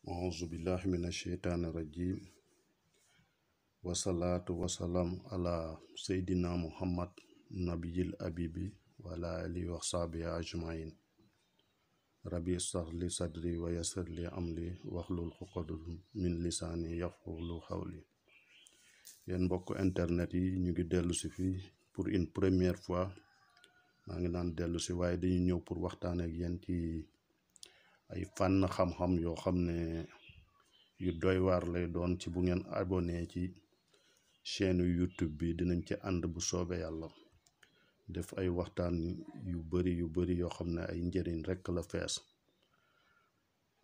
auzu billahi min asheytaani rajim wasalaatu wasalaam ala seydina muhammad nabiyil abibi wala alihi wa sahbihi ajmain rabbi ishrah li sadri wa yassir li amri waxlul uqdatan min lisaani yafqahu qawli. yéen mbokk internet yi ñu ngi dellu si fii pour une première fois maa ngi naan dellu si waaye dañu ñëw pour waxtaan ak yéen ci ay fànn xam-xam yoo xam ne yu doy waar lay doon ci bu ngeen abonné ci chaîne YouTube bi dinañ ci ànd bu soobee yàlla def ay waxtaan yu bari yoo xam ne ay njëriñ rekk la fees.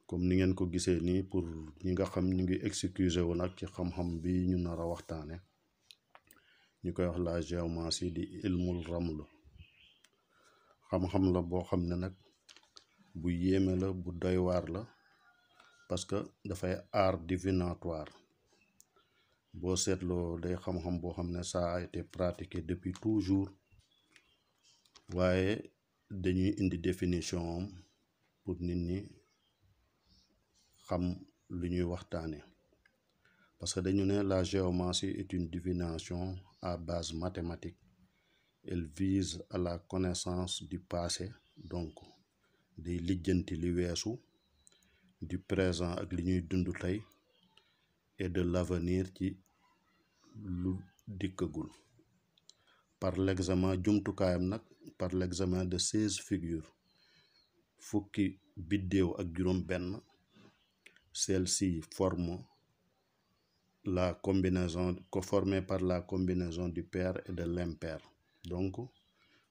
comme ni ngeen ko gisee nii, pour ñi nga xam ñu ngi excusé wu nag ci xam-xam bi ñu nar a waxtaane ñu koy wax la géomancie di ilmul ramlu. xam-xam la boo xam ne nag bu yéeme la, bu doy waar la, parce que dafay art divinatoire. boo seetloo day xam-xam boo xam ne ça a été pratiqué depuis toujours, waaye dañuy indi définition am pour nit ñi xam lu ñuy waxtaane. parce que dañu ne la géomancie est une divination à base mathématique. Elle vise à la connaissance du passé, donc day lijjanti li weesu, du présent ak li ñuy dund tey, et de l'avenir ci lu dikkagul. par l'examen jumtukaayam nag, par l'examen de 16 figures, fukki biddéew ak juróom benn. celle-ci forme la combinaison formée par la combinaison du pair et de l'impair. donc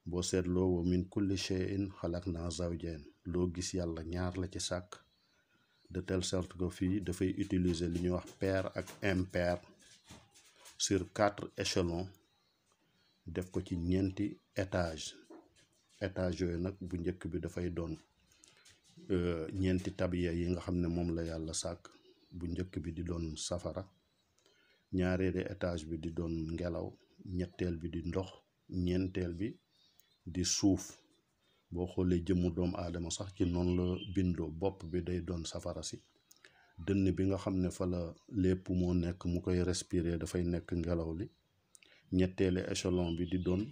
boo seetloo wa min kulli shay'in xalaqnaa zawjayn, loo gis yàlla ñaar la ci sàkk, de telle sorte que fii dafay utiliser li ñuy wax pair ak impair sur 4 échelons, def ko ci ñeenti étage yooyu nag bu njëkk bi dafay doon ñeenti tabiya yi nga xam ne moom la yàlla sàkk. bu njëkk bi di doon safara, ñaareeli étage bi di doon ngelaw, ñetteel bi di ndox, ñeenteel bi di suuf. boo xoolee jëmmu doomu aadama sax ci noonu la bindoo, bopp bi day doon safara si, dënn bi nga xam ne fa la lépp moo nekk mu koy respirer dafay nekk ngelaw li, ñetteeli échelon bi di doon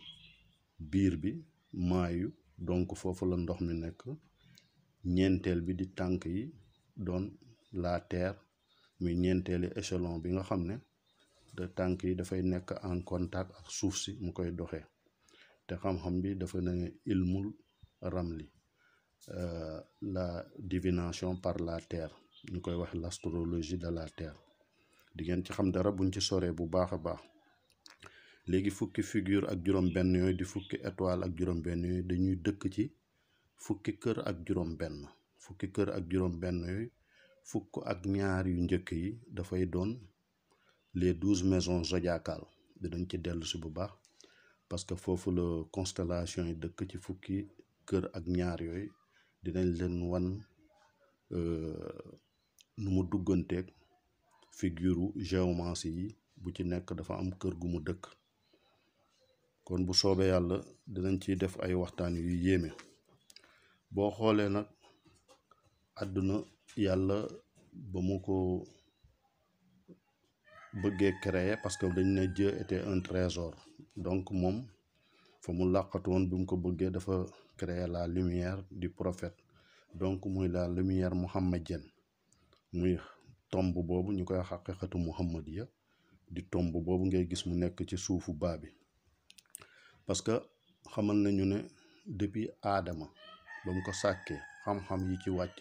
biir bi maayu, donc foofu la ndox mi nekk, ñeenteel bi di tànk yi doon la terre, muy ñeenteeli échelon bi nga xam ne de tànk yi dafay nekk en contact ak suuf si mu koy doxee. te xam-xam bi dafa ne ilmul ramli, la divination par la terre, ñu koy wax l'astrologie de la terre. di ngeen ci xam dara buñ ci soree bu baax a baax. léegi fukki figure ak juróom benn yooyu di fukki étoile ak juróom benn yooyu dañuy dëkk ci fukki kër ak juróom benn. fukki kër ak juróom benn yooyu, fukk ak ñaar yu njëkk yi dafay doon les 12 maisons zodiacales. dinañ ci dellu si bu baax, parce que foofu la constellation yi dëkk ci fukki kër ak ñaar yooyu. dinañ leen wan nu mu dugganteeg figure géomancie yi, bu ci nekk dafa am kër gu mu dëkk. kon bu soobee yàlla dinañ ciy def ay waxtaan yu yéeme. boo xoolee nag àdduna, yàlla ba mu ko bëggee créer, parce que dañ ne Dieu était un trésor, donc moom fa mu làqatu woon bi mu ko bëggee dafa créer la lumière du prophète, donc muy la lumière mohammedienne, muy tomb boobu ñu koy xaqiqatu muhammadiya, di tomb boobu ngay gis mu nekk ci suufu baa bi. parce que xamal nañu ne depuis aadama ba mu ko sàkkee, xam-xam yi ci wàcc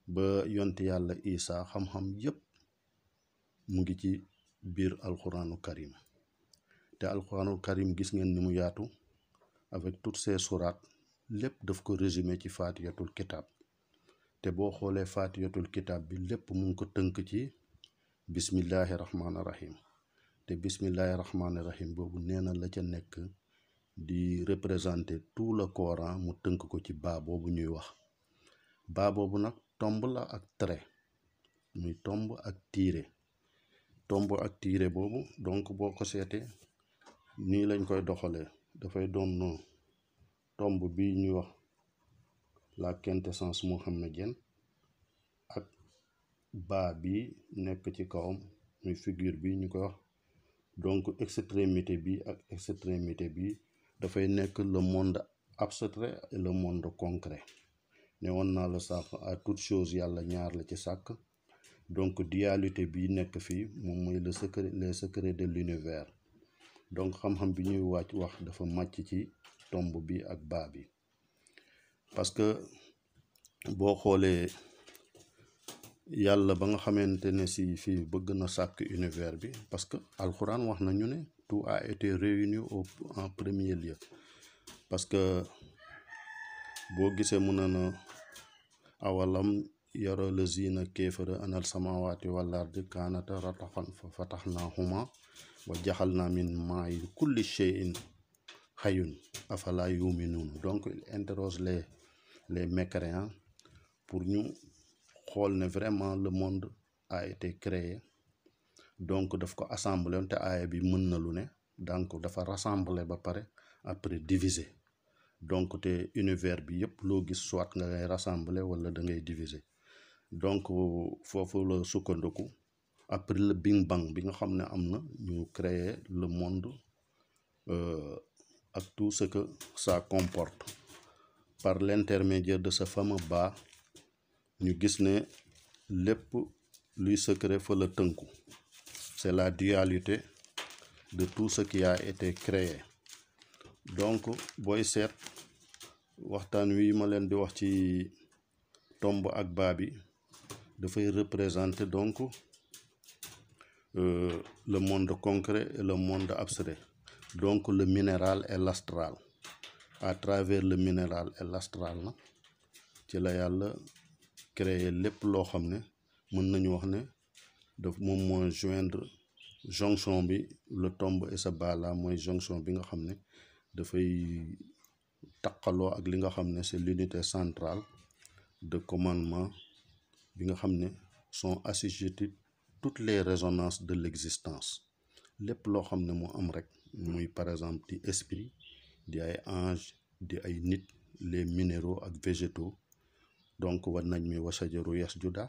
ba yonti yàlla Isa, xam-xam yépp mu ngi ci biir alxuraanu karim. te alxuraanu karim gis ngeen ni mu yaatu, avec toutes ces sourates, lépp daf ko résumé ci faatiyatul kitab. te boo xoolee faatiyatul kitab bi lépp mu ngi ko tënk ci bismillahi rahmaani rahim. te bismillahi rahmaani rahim boobu nee na la ca nekk di représenter tout le Coran, mu tënk ko ci baa boobu ñuy wax. baa boobu nag tomb la ak trait, muy tomb ak tiire. tomb ak tiire boobu donc boo ko seetee nii lañ koy doxalee. dafay doon tomb bi ñuy wax la quintessence mohammedienne, ak bas bi nekk ci kawam muy figure bi ñu koy wax donc extrémité bi ak extrémité bi dafay nekk le monde abstrait et le monde concret ne woon naa la sax à toute chose yàlla ñaar la ci sàkk donc dualité bi nekk fii moom mooy le secret les secrets de l'univers donc xam-xam bi ñuy wax dafa màcc ci tomb bi ak baa bi parce que boo xoolee yàlla ba nga xamante ne si fii bëgg na sàkk univers bi parce que alxuraan wax nañu ne tout a été réuni en premier lieu parce que boo gisee mën na awalam yara lazina kéefara anal samawati wal ardi kaanata rataxan fa fataxnaahuma wa jaxalna min maayi kulli shay'in xayun afala yuminuun donc il interroge les mécréants pour ñu xool ne vraiment le monde a été créé donc daf ko assemblé te aaya bi mën na lu ne donc dafa rassemblé ba pare après diviser donc te univers bi yëpp loo gis soit nga ngay rassembler wala da ngay diviser donc foofu la sukkandiku après le Big Bang bi nga xam ne am na ñu créer le monde ak tout ce que ça comporte par l'intermédiaire de ce fameux bas ñu gis ne lépp luy secret fa la tënku c'est la dualité de tout ce qui a été créé donc booy seet waxtaan wi ma leen di wax ci tomb ak baa bi dafay représenter donc le monde concret et le monde abstrait donc le minéral et l'astral à travers le minéral et l'astral na ci la yàlla créer lépp loo xam ne mën nañu wax ne daf moom mooy joindre jonction bi le tombe et ce bas là mooy jonction bi nga xam ne dafay taqaloo ak li nga xam ne c'est l'unité centrale de commandement bi nga xam ne sont assujetties toutes les résonances de l'existence lépp loo xam ne mu am rek muy par exemple di esprit di ay ange di ay nit les minéraux ak végétaux donc wa najmi wa shajaru yasjuda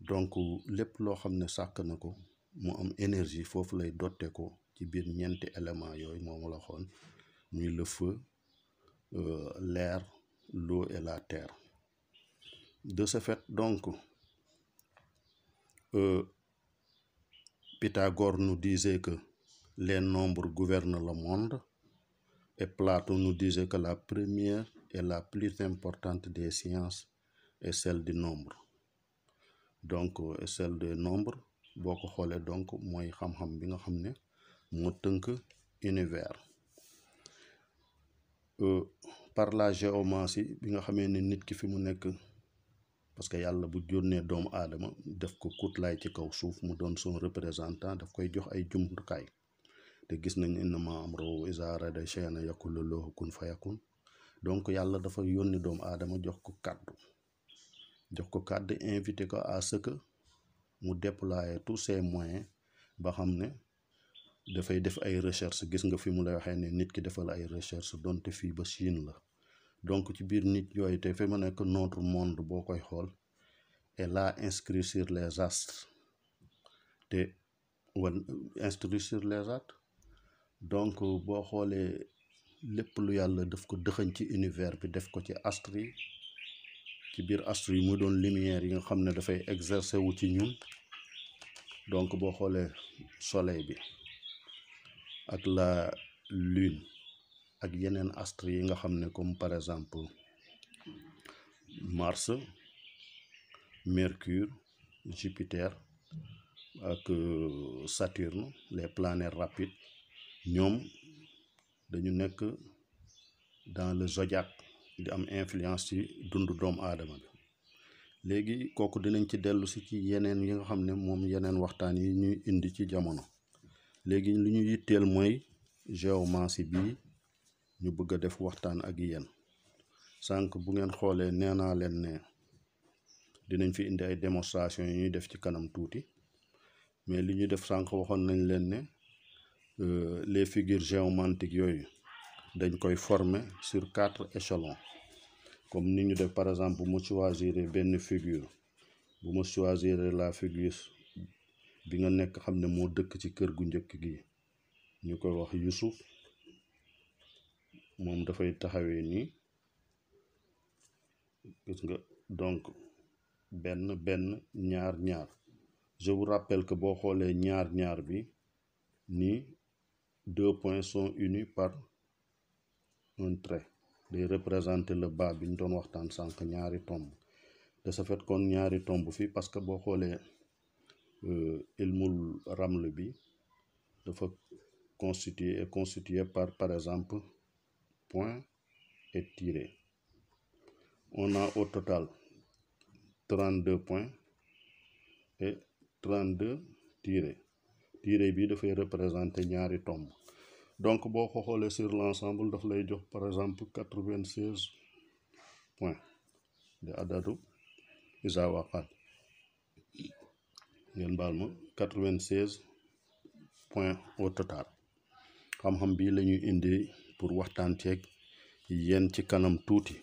donc lépp loo xam ne sàkk na ko mu am énergie foofu lay dotte ko ci biir ñeenti éléments yooyu moom la xoon muy le feu l'air l'eau et la terre de ce fait donc Pythagore nous disait que les nombres gouvernent le monde et Platon nous disait que la première et la plus importante des sciences est celle du nombre donc celle des nombres boo ko xoolee donc mooy xam-xam bi nga xam ne moo tënk univers par la géomancie bi nga xamee ne nit ki fi mu nekk parce que yàlla bu jónnee doomu aadama def ko kutlaay ci kaw suuf mu doon son représentant daf koy jox ay jumtukaay te gis nañ innama amruhu izaa arada shay'an an yaqula lahu kun fayakun donc yàlla dafa yónni doomu aadama jox ko kàddu invité ko à ce que mu déployer tous ses moyens ba xam ne dafay def ay recherche gis nga fi mu lay waxee ne nit ki defal ay recherche donte fii ba Chine la donc ci biir nit yooyu te fi mu nekk notre monde boo koy xool est là inscrit sur les astres te inscrit sur les astres donc boo xoolee lépp lu yàlla daf ko dëxañ ci univers bi def ko ci astres yi ci biir astres yi mu doon lumière yi nga xam ne dafay exercer wu ci ñun donc boo xoolee soleil bi ak la lune ak yeneen astres yi nga xam ne comme par exemple Mars Mercure Jupiter ak Saturne les planètes rapides ñoom dañu nekk dans le zodiaque di am influence ci dundu doomu aadama bi léegi kooku dinañ ci dellu si ci yeneen yi nga xam ne moom yeneen waxtaan yi ñuy indi ci jamono léegi li ñu yitteel mooy géomancie bi ñu bëgg a def waxtaan ak yéen sànq bu ngeen xoolee nee naa leen ne dinañ fi indi ay démonstration yi ñuy def ci kanam tuuti mais li ñu def sànq waxoon nañ leen ne les figures géomantiques yooyu dañ koy former sur 4 échelons comme ni ñu def par exemple mu choisir benn figure bu ma choisir la figure bi nga nekk xam ne moo dëkk ci kër gu njëkk gi ñu koy wax Yusuf, moom dafay taxawee nii, gis nga, donc benn benn ñaar ñaar. Je vous rappelle que boo xoolee ñaar ñaar bi nii 2 points sont unis par un trait, day représenter le bas bi ñu doon waxtaan sànq, ñaari tomb. De ce fait kon ñaari tomb fii parce que boo xoolee ilmul raml bi dafa constitué par exemple point et tiré. On a au total 32 points et 32 tirés. Tiré bi dafay représenter ñaari tomb. Donc boo ko xoolee sur l'ensemble daf lay jox par exemple 96 points de adadu isa waqat, ngeen baal ma, 96 points au total. xam-xam bi la ñuy indi pour waxtaan ceeg yéen ci kanam tuuti.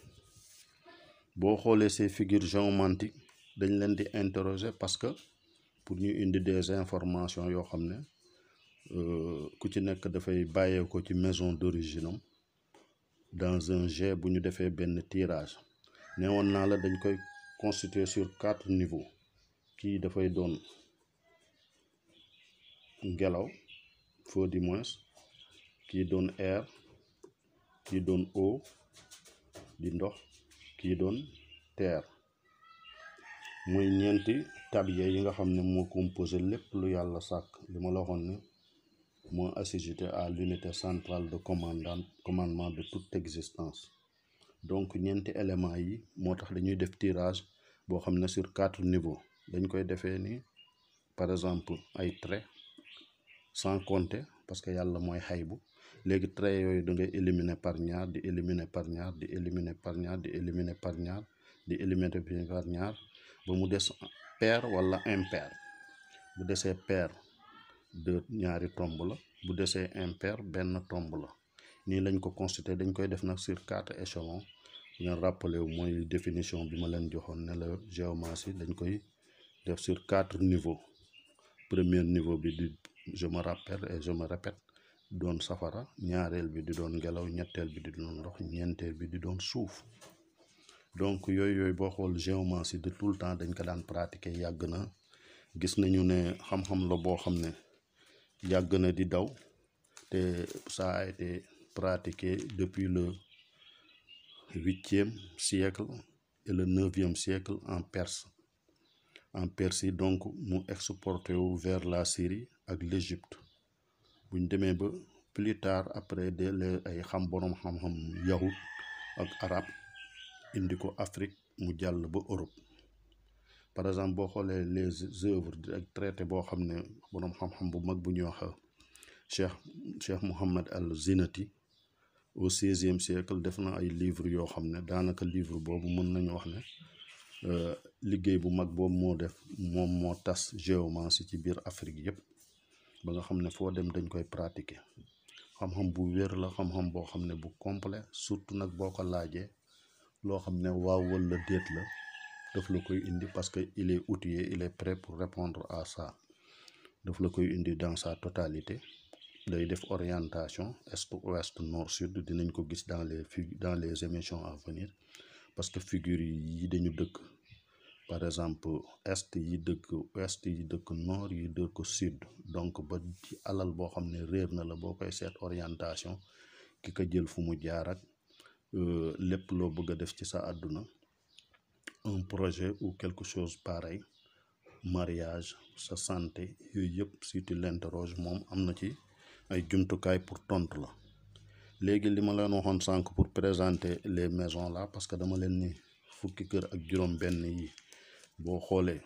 boo xoolee ces figures géométriques dañ leen di interroger parce que pour ñu indi des informations yoo xam ne ku ci nekk dafay bàyyee ko ci maison d'origine am dans un jet bu ñu defee benn tirage. nee woon naa la dañ koy constituer sur 4 niveaux. kii dafay doon ngelaw, feu du moins, kii doon air, kii doon eau di ndox, kii doon terre. muy ñeenti tabiye yi nga xam ne moo composé lépp lu yàlla sàkk, li ma la waxoon ne moo assujetti à l'unité centrale de commandement de toute existence. donc ñeenti éléments yi moo tax dañuy def tirage boo xam ne sur 4 niveaux. dañ koy defee ni par exemple ay traits sans compter parce que yàlla mooy xaybu. léegi traits yooyu da ngay éliminer par ñaar, di éliminer par ñaar, di éliminer par ñaar, di éliminer par ñaar, di éliminer par ñaar ba mu des pair wala impair. bu desee pair de ñaari tomb la, bu desee impair benn tomb la. nii lañ ko constitué. dañ koy def nag sur 4 échelons. ngeen rappelé wu mooy définition bi ma leen joxoon ne la géométrie dañ koy def sur 4 niveaux. premier niveau bi di, je me rappelle et je me répète, doon safara, ñaareel bi di doon ngelaw, ñetteel bi di doon ndox, ñeenteel bi di doon suuf. donc yooyu boo xool géométrie de tout le temps dañ ko daan pratiquer, yàgg na. gis nañu ne xam-xam la boo xam ne yàgg na di daw te ça a été pratiqué depuis le 8e siècle et le 9e siècle en Perse. en Perse donc mu exporté wu vers la Syrie ak l'Égypte. buñ demee ba plus tard après ay borom xam-xam yahud ak arab indi ko Afrique mu jàll ba Europe. par exemple boo xoolee les œuvres ak traité boo xam ne borom xam-xam bu mag bu ñuy wax Cheikh Mohammed al-Zinati au 16e siècle def na ay livres yoo xam ne daanaka livre boobu mën nañu wax ne liggéey bu mag boobu moo tas géomancie ci biir Afrique yépp ba nga xam ne foo dem dañ koy pratiquer. xam-xam bu wér la, xam-xam boo xam ne bu complet, surtout nag boo ko laajee loo xam ne waaw wala déet la daf la koy indi parce que il est outillé, il est prêt pour répondre à ça. daf la koy indi dans sa totalité. day def orientation est ouest nord sud, dinañ ko gis dans les émissions à venir parce que figures yi dañu dëkk par exemple est yi dëkk ouest, yi dëkk nord, yi dëkk sud. donc ba ci alal boo xam ne réer na la boo koy seet orientation ki ko jël fu mu jaar ak lépp loo bëgg a def ci sa àdduna, un projet ou quelque chose pareil, mariage, sa santé, yooyu yëpp si tu l'interroges moom am na ci ay jumtukaay pour tontu la. léegi li ma leen waxoon sànq pour présenter les maisons là parce que dama leen ni fukki kër ak juróom benn yi boo xoolee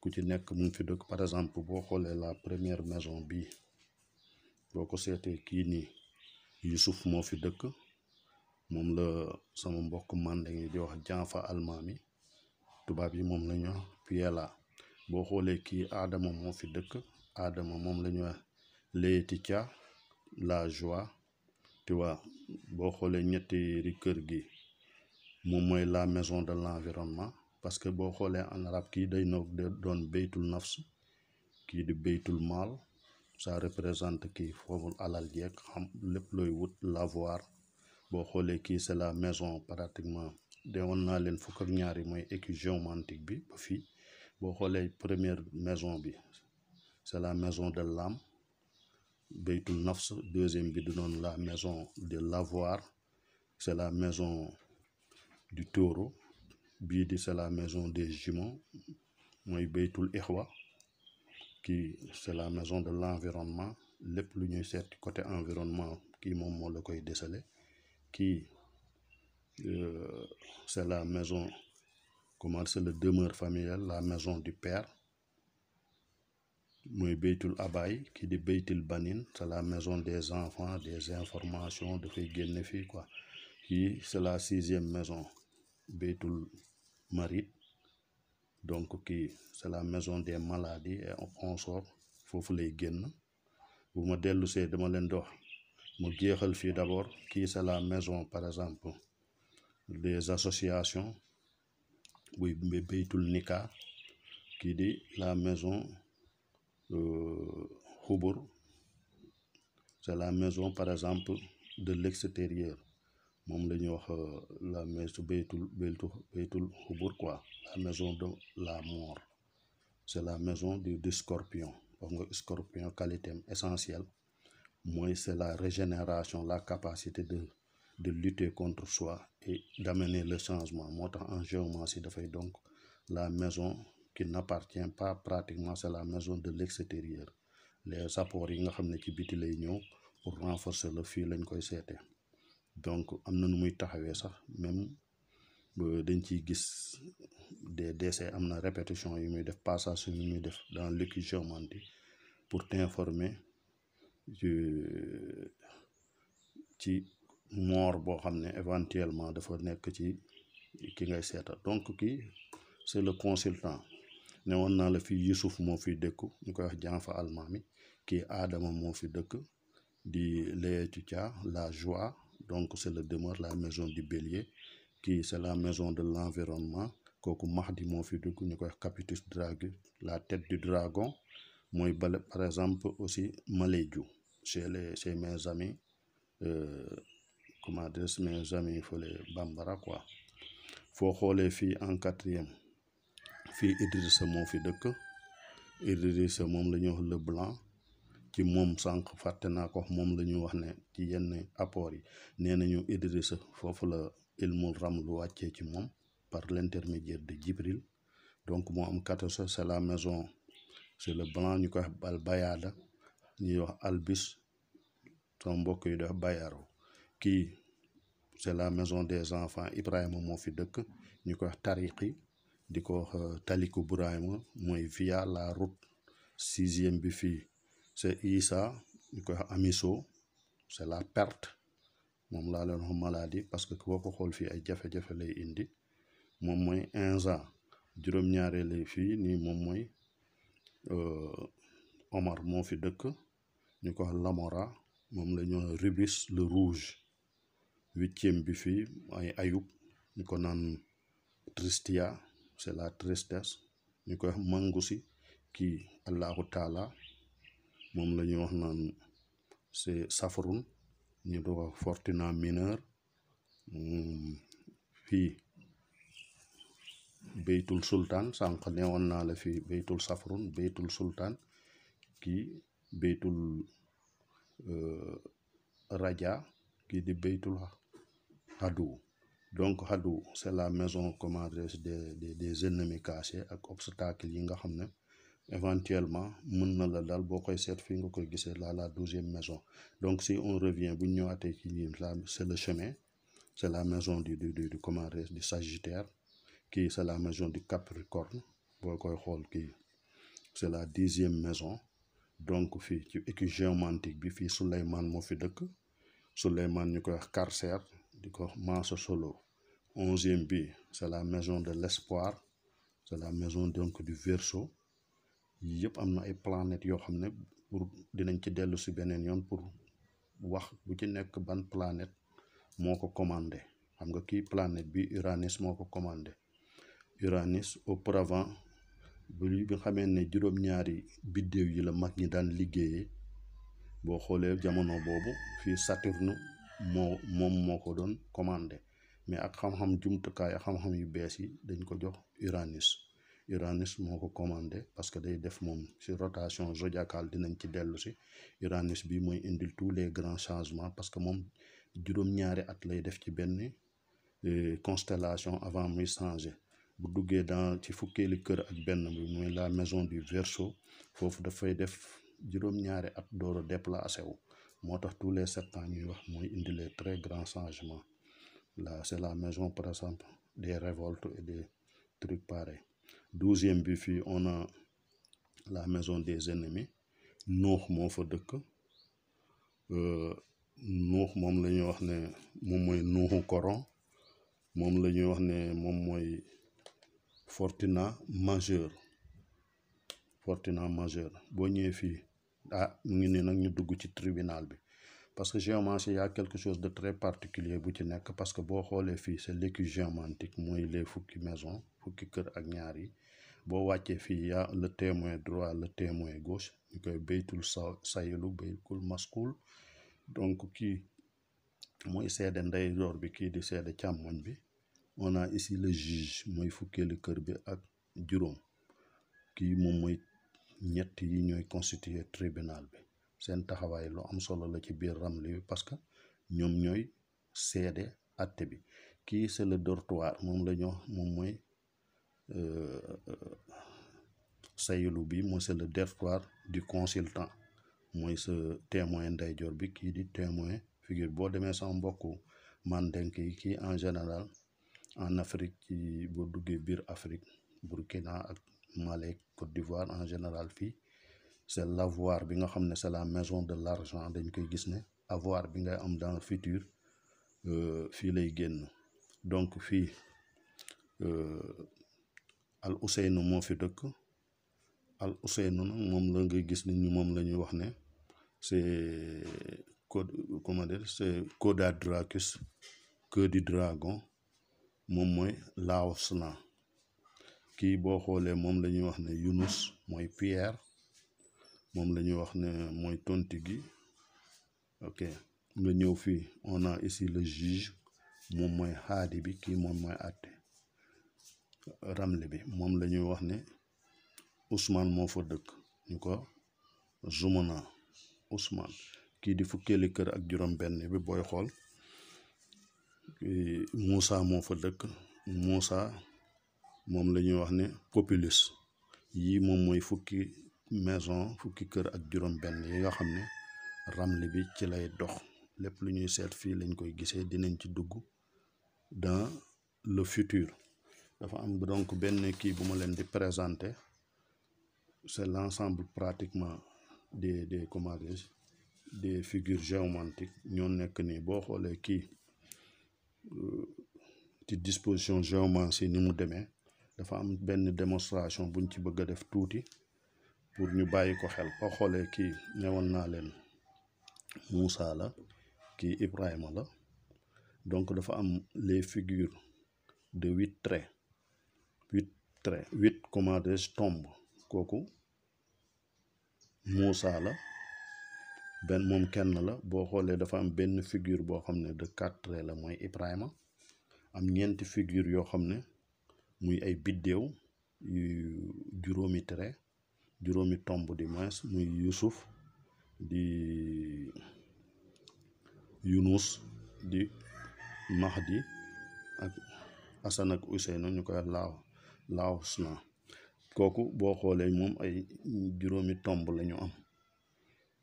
ku ci nekk mu ngi fi dëkk. par exemple boo xoolee la première maison bi boo ko seetee kii nii Yusuf moo fi dëkk, moom la sama mbokk mandeng yi di wax Janfa Almami, tubaab yi moom la ñu wax Piela. boo xoolee kii Adama moo fi dëkk, Adama moom la ñu wax Laetitia, la joie, tu vois. boo xoolee ñetti kër gi moom mooy la maison de l'environnement parce que boo xoolee en arabe kii day doon baytul nafs, kii di baytul maal, ça représente kii foofu alal jeeg xam lépp looy wut l'avoir. boo xoolee kii c'est la maison pratiquement de woon naa leen fukk ak ñaari mooy équipe géomantique bi ba fii. boo xoolee première maison bi c'est la maison de l'âme, baytul nafs. deuxième bi di doon la maison de l'avoir, c'est la maison du taureau. bii di c'est la maison des jumeaux, mooy baytul ixwa. kii c'est la maison de l'environnement, lépp lu ñuy seet côté environnement kii moom moo la koy déceler. kii c'est la maison, comment c'est le demeure familiale, la maison du père, mooy baytul abay. kii di baytul banin, c'est la maison des enfants, des informations dafay génne fii quoi. kii c'est la 6e maison, baytul marid. donc kii c'est la maison des maladies et consorts, foofu lay génn. bu ma dellu see dama leen dox mu jeexal fii d'abord. kii c'est la maison par exemple des associations, buy baytul nika. kii di la maison xubur, c'est la maison par exemple de l'extérieur, moom la ñuy wax la maison baytul xubur quoi, la maison de la mort. c'est la maison du scorpion. wax nga scorpion qualité essentielle mooy c'est la régénération, la capacité de lutter contre soi et d'amener le changement. moo tax en géomancie dafay donc la maison qui n'appartient pas pratiquement, c'est la maison de l'extérieur. les apports yi nga xam ne ci biti lay ñëw pour renforcer le fii lañ koy seetee. donc am na nu muy taxawee sax même dañ ciy gis des décès, am na répétition yu muy def, passation yu muy def dans l'équipe géomantique pour t'informer ci mort boo xam ne éventuellement dafa nekk ci ki ngay seetal. donc kii c'est le consultant. ne woon naa la fii Yusuf moo fi dëkku, ñu koy wax Janfa Almami. kii Adama moo fi dëkk di Leetutia, la joie. donc c'est le demeure, la maison du bélier. kii c'est la maison de l'environnement, kooku Mahdi moo fi dëkk, ñu koy wax Capitus Dragus, la tête du dragon. mooy bale par exemple aussi Malédiou chez mes amis comment dire, mes amis fële bambara quoi. foo xoolee fii en 4e fii Idrissa moo fi dëkk. Idrissa moom la ñuy wax le blanc. ci moom sànq fàtte naa ko, moom la ñu wax ne ci yenn apport yi nee nañu Idrissa foofu la ilmul raml wàccee ci moom par l'intermédiaire de Jibril. donc moo am 14, c'est la maison, c'est le blanc, ñu koy wax al bayada, ñuy wax albis, sama mbokk yi di wax bayaro. kii c'est la maison des enfants, Ibrahima moo fi dëkk, ñu koy wax tariqi, di ko wax taliku Ibrahima, mooy via la route. 6e bi fii c'est Isa, ñu koy wax amiso, c'est la perte. moom laa leen wax maladie, parce que boo ko xool fii ay jafe-jafe lay indi. moom mooy Inza, juróom-ñaareelu fii nii moom mooy Omar moo fi dëkk, ñu ko wax Lamora, moom la ñu Rubis le rouge. 8e bi fii ay Ayub, ñu ko naan Tristia, c'est la tristesse, ñu koy wax Mangusi. kii Allahu Taala, moom la ñuy wax naan c'est Safrun, ñu do wax Fortuna mineur. fii baytul sultan, sànq newoon naa la fii baytul safrun, baytul sultan. kii baytul raja, kii di baytul hadu. donc hadu c'est la maison, comment dire, des ennemis cachés ak obstacles yi nga xam ne éventuellement mën na la dal boo koy seet fii nga koy gisee la 12e maison. donc si on revient bu ñu ñëwaatee ci ñi la c'est le chemin, c'est la maison du comment dire, du Sagittaire. kii c'est la maison du Capricorne, boo koy xool kii c'est la 10e maison. donc fii ci équipe géomantique bi fii Souleymane moo fi dëkk. Souleymane ñu koy wax Carcer, di ko wax Mansa Solo. 11e bi c'est la maison de l'espoir, c'est la maison donc du Verseau. yii yëpp am na ay planètes yoo xam ne pour dinañ ci dellu si beneen yoon pour wax bu ci nekk ban planète moo ko commandé. xam nga kii planète bi Uranus moo ko commandé. Uranus auparavant bi nga xamee ne juróom-ñaari biddéew yi la mag ñi daan liggéeyee boo xoolee jamono boobu fii Saturne moo ko doon commandé mais ak xam-xam jumtukaay ak xam-xam yu bees yi dañ ko jox Uranus moo ko commandé parce que day def moom ci rotation zodiacale dinañ ci dellu si Uranus bi mooy indil tous les grands changements parce que moom juróom-ñaari at lay def ci benn constellation avant muy changé bu duggee ci fukkeeli kër ak benn bi muy la maison du Verseau foofu dafay def juróom-ñaari at door a déplacé wu moo tax tous les 7 ans ñuy wax mooy indi les très grands changements là c'est la maison par exemple des révoltes et des trucs pareils. 12e bi fii on a la maison des ennemis Nuux moo fa dëkk Nuux moom la ñuy wax ne moom mooy Nuuxu Coron moom la ñuy wax ne moom mooy Fortuna Majeur boo ñëwee fii mu ngi ne nag ñu dugg ci tribunal bi parce que géomancie y a quelque chose de très particulier bu ci nekk parce que boo xoolee fii c'est l'écu géomantique mooy les fukki maison fukki kër ak ñaar yi boo wàccee fii y a le témoin droit le témoin gauche ñu koy baytul sayilu baytul masqul donc kii mooy seede ndeyjoor bi kii di seede càmmoñ bi on a ici le juge mooy fukkeelu kër bi ak juróom kii moom mooy ñett yi ñooy constituer tribunal bi seen taxawaay lu am solo la ci biir Ramli bi parce que ñoom ñooy seede àtte bi kii c'est le dortoir moom la ñu wax moom mooy sayilu bi mooy c'est le dortoir du consultant mooy sa témoin ndeyjoor bi kii di témoin figure boo demee sama mbokku mandenk yi kii en général en Afrique ci boo duggee biir Afrique Burkina ak Mali Côte d'Ivoire en général fii c'est l'avoir bi nga xam ne c'est la maison de l'argent dañ koy gis ne avoir bi ngay am dans le futur fii lay génn donc fii Al Ousseynou moo fi dëkk Al Ousseynou nag moom la ngay gis ni moom la ñuy wax ne c'est Coda Dracus queue du dragon moom mooy Laosna kii boo xoolee moom la ñuy wax ne Yunus mooy Pierre moom la ñuy wax ne mooy Tontigi ok nga ñëw fii on a ici le juge moom mooy Haadi bi kii moom mooy àtte Ramli bi moom la ñuy wax ne Ousmane moo fa dëkk ñu ko Zumana Ousmane kii di fukkeeli kër ak juróom benn bi booy xool Moussa moo fa dëkk Moussa moom la ñuy wax ne Populus yii moom mooy fukki maison fukki kër ak juróom benn yi nga xam ne Ramli bi ci lay dox lépp lu ñuy seet fii lañ koy gisee dinañ ci dugg dans le futur dafa am donc benn kii bu ma leen di présenter c'est l'ensemble pratiquement des comment dire des figures géomantiques ñoo nekk nii boo xoolee kii ci disposition géomancie ni mu demee dafa am benn démonstration buñ ci bëgg a def tuuti pour ñu bàyyi ko xel boo xoolee kii newoon naa leen Moussa la kii Ibrahima la donc dafa am les figures de 8 traits 8 comment dire tombes kooku Moussa la moom kenn la boo xoolee dafa am benn figure boo xam ne de 4 traits la mooy Ibrahima am ñeenti figure yoo xam ne muy ay biddéew yu juróomi trait juróomi tomb di moins muy Yusuf di Yunus di Mahdi ak Hassan ak Ousseynou ñu koy Laosna kooku boo xoolee moom ay juróomi tomb la ñu am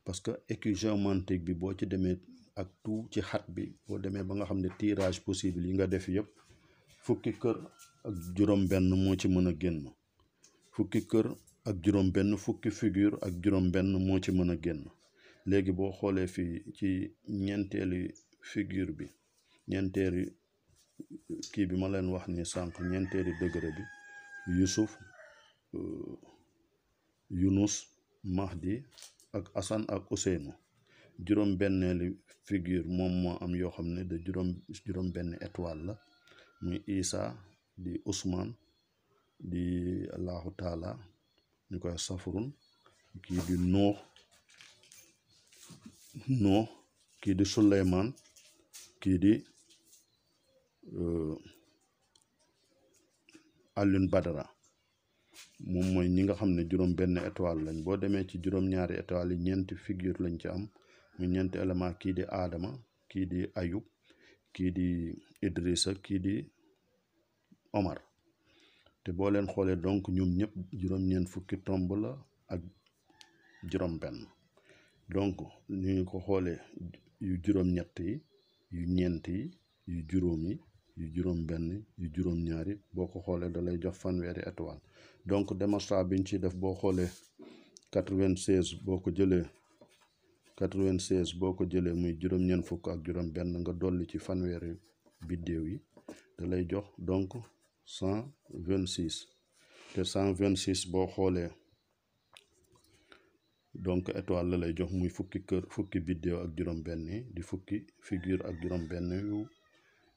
parce que écu géomantique bi boo ci demee ak tout ci xat bi boo demee ba nga xam ne tirage possible yi nga def yëpp fukki kër ak juróom benn moo ci mën a génn fukki kër ak juróom benn fukki figure ak juróom benn moo ci mën a génn léegi boo xoolee fii ci ñeenteeli figure bi ñeenteeli kii bi ma leen wax ni sànq ñeenteeli degré bi Yusuf Yunus Mahdi ak Hassan ak Ousseynou juróom benneeli figure moom moo am yoo xam ne de juróom benn étoile la muy Isa di Ousmane di allahu taala ñu koy safrun, kii di Nuux, kii di Suleymaan, kii di Alioune Badara. moom mooy ñi nga xam ne juróom benn étoile lañ. boo demee ci juróom-ñaari étoiles yi ñeenti figure lañ ci am, mu ñeenti élément, kii di Adama, kii di Ayub, kii di Idrissa, kii di Omar. te boo leen xoolee donc ñoom ñëpp juróom-ñeent fukki tomb la ak juróom benn. donc ñu ngi ko xoolee yu juróom-ñett yi, yu ñeent yi, yu juróom yi, yu juróom benn, yu juróom-ñaari, boo ko xoolee da lay jox fanweeri étoile. donc démonstration bi ñu ciy def boo xoolee 96 boo ko jëlee 96 boo ko jëlee muy juróom-ñeent fukk ak juróom benn nga dolli ci fanweeri biddéew yi da lay jox donc 126. te 126 boo xoolee donc étoile la lay jox muy fukki biddéew ak juróom benn yi di fukki figure ak juróom benn yu